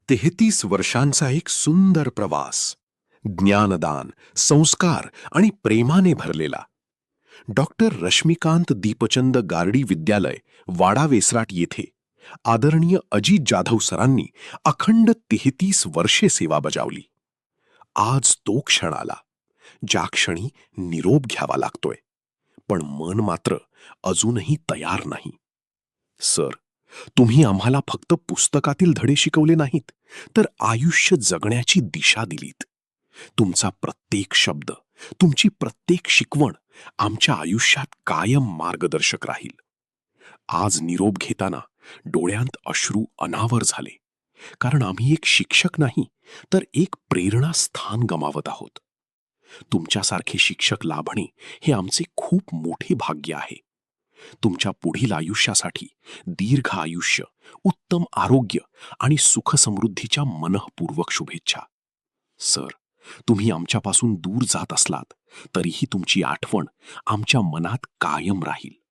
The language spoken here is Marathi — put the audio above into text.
33 वर्षांचा एक सुंदर प्रवास, ज्ञानदान, संस्कार आणि प्रेमाने भरलेला. डॉक्टर रश्मिकांत दीपचंद गार्डी विद्यालय, वाडा वेसराट येथे आदरणीय अजित जाधव सरांनी अखंड 33 वर्षे सेवा बजावली. आज तो क्षण आला, ज्या क्षणी निरोप घ्यावा लागतोय, पण मन मात्र अजूनही तयार नाही. सर, तुम्ही आम्हाला फक्त पुस्तकातील धडे शिकवले नाहीत, तर आयुष्य जगण्याची दिशा दिलीत. तुमचा प्रत्येक शब्द, तुमची प्रत्येक शिकवण आमच्या आयुष्यात कायम मार्गदर्शक राहील. आज निरोप घेताना डोळ्यांत अश्रू अनावर झाले, कारण आम्ही एक शिक्षक नाही, तर एक प्रेरणास्थान गमावत आहोत. तुमच्यासारखे शिक्षक लाभणे हे आमचे खूप मोठे भाग्य आहे. तुमच्या पुढील आयुष्यासाठी दीर्घ आयुष्य, उत्तम आरोग्य आणि सुखसमृद्धीच्या मनःपूर्वक शुभेच्छा. सर, तुम्ही आमच्यापासून दूर जात असलात तरीही तुमची आठवण आमच्या मनात कायम राहील.